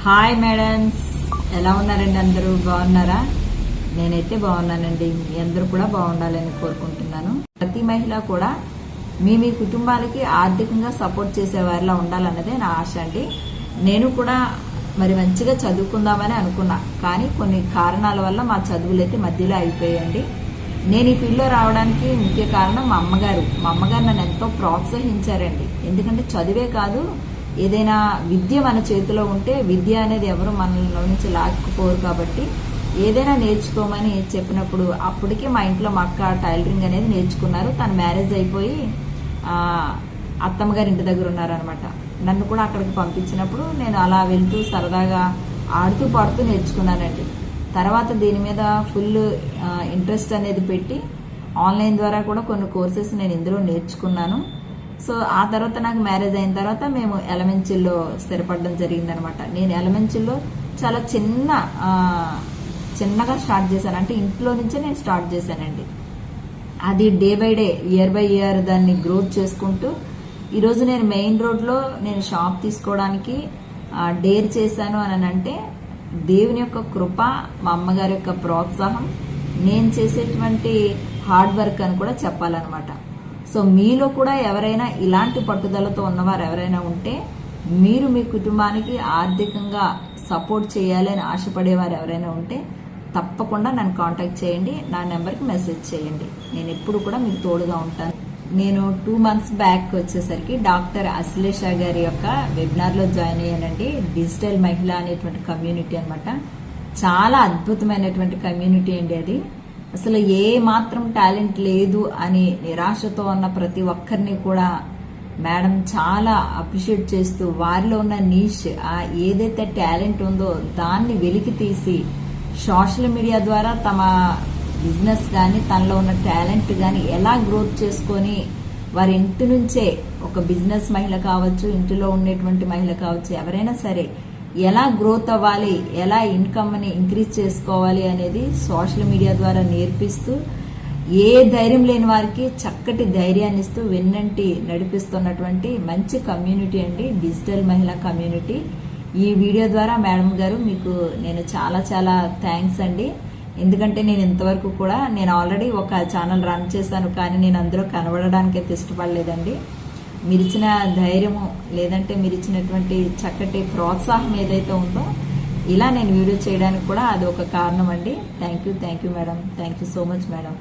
Hi madams, ఎలా ఉన్నారండి? అందరూ బాగున్నారా? నేనైతే బాగున్నానండి. మీ అందరూ కూడా బాగుండాలని కోరుకుంటున్నాను. ప్రతి మహిళ కూడా మీ కుటుంబాలకి ఆర్థికంగా సపోర్ట్ చేసే వారిలా ఉండాలన్నదే నా ఆశ అండి. నేను కూడా మరి మంచిగా చదువుకుందామని అనుకున్నా, కానీ కొన్ని కారణాల వల్ల మా చదువులు అయితే మధ్యలో అయిపోయాయండి. నేను ఈ ఫీల్డ్లో రావడానికి ముఖ్య కారణం మా అమ్మగారు నన్ను ఎంతో ప్రోత్సహించారండి. ఎందుకంటే చదువే కాదు, ఏదైనా విద్య మన చేతిలో ఉంటే విద్య అనేది ఎవరు మనలో నుంచి లాక్కుపోరు. కాబట్టి ఏదైనా నేర్చుకోమని చెప్పినప్పుడు అప్పటికే మా ఇంట్లో మా అక్క టైలరింగ్ అనేది నేర్చుకున్నారు. తను మ్యారేజ్ అయిపోయి అత్తమ్మ గారి ఇంటి దగ్గర ఉన్నారనమాట. నన్ను కూడా అక్కడికి పంపించినప్పుడు నేను అలా వెళ్తూ సరదాగా ఆడుతూ పాడుతూ నేర్చుకున్నానండి. తర్వాత దీని మీద ఫుల్ ఇంట్రెస్ట్ అనేది పెట్టి ఆన్లైన్ ద్వారా కూడా కొన్ని కోర్సెస్ నేను ఇందులో నేర్చుకున్నాను. సో ఆ తర్వాత నాకు మ్యారేజ్ అయిన తర్వాత మేము ఎలమెంచిల్లో స్థిరపడడం జరిగిందనమాట. నేను ఎలమెంచిల్లో చాలా చిన్నగా స్టార్ట్ చేశాను, అంటే ఇంట్లో నుంచే నేను స్టార్ట్ చేశానండి. అది day by day, year by year దాన్ని గ్రోత్ చేసుకుంటూ ఈరోజు నేను మెయిన్ రోడ్లో నేను షాప్ తీసుకోవడానికి డేర్ చేశాను అని అంటే దేవుని యొక్క కృప, మా అమ్మగారి యొక్క ప్రోత్సాహం, నేను చేసేటువంటి హార్డ్ వర్క్ అని కూడా చెప్పాలన్నమాట. సో మీలో కూడా ఎవరైనా ఇలాంటి పట్టుదలతో ఉన్నవారు ఎవరైనా ఉంటే, మీరు మీ కుటుంబానికి ఆర్థికంగా సపోర్ట్ చేయాలి అని ఆశపడేవారు ఎవరైనా ఉంటే తప్పకుండా నన్ను కాంటాక్ట్ చేయండి. నా నెంబర్కి మెసేజ్ చేయండి. నేను ఎప్పుడు కూడా మీకు తోడుగా ఉంటాను. నేను 2 months బ్యాక్ వచ్చేసరికి డాక్టర్ అశ్లేష గారి యొక్క వెబినార్లో జాయిన్ అయ్యానండి. డిజిటల్ మహిళ అనేటువంటి కమ్యూనిటీ అనమాట. చాలా అద్భుతమైనటువంటి కమ్యూనిటీ అండి అది. అసలు ఏ మాత్రం టాలెంట్ లేదు అని నిరాశతో ఉన్న ప్రతి ఒక్కరిని కూడా మేడం చాలా అప్రిషియేట్ చేస్తూ వారిలో ఉన్న నీష్, ఏదైతే టాలెంట్ ఉందో దాన్ని వెలికి తీసి సోషల్ మీడియా ద్వారా తమ బిజినెస్ కానీ తనలో ఉన్న టాలెంట్ కానీ ఎలా గ్రోత్ చేసుకొని వారి ఇంటి నుంచే ఒక బిజినెస్ మహిళ కావచ్చు, ఇంటిలో ఉండేటువంటి మహిళ కావచ్చు, ఎవరైనా సరే ఎలా గ్రోత్ అవ్వాలి, ఎలా ఇన్కమ్ని ఇంక్రీజ్ చేసుకోవాలి అనేది సోషల్ మీడియా ద్వారా నేర్పిస్తూ ఏ ధైర్యం లేని వారికి చక్కటి ధైర్యాన్ని ఇస్తూ వెన్నంటి నడిపిస్తున్నటువంటి మంచి కమ్యూనిటీ అండి డిజిటల్ మహిళా కమ్యూనిటీ. ఈ వీడియో ద్వారా మేడం గారు మీకు నేను చాలా చాలా థ్యాంక్స్ అండి. ఎందుకంటే నేను ఇంతవరకు కూడా నేను ఆల్రెడీ ఒక ఛానల్ రన్ చేశాను, కానీ నేను అందులో కనబడడానికి అయితే ఇష్టపడలేదండి. మీరు ఇచ్చిన ధైర్యము, లేదంటే మీరు ఇచ్చినటువంటి చక్కటి ప్రోత్సాహం ఏదైతే ఉందో ఇలా నేను వీడియో చేయడానికి కూడా అది ఒక కారణం అండి. Thank you madam. Thank you so much madam.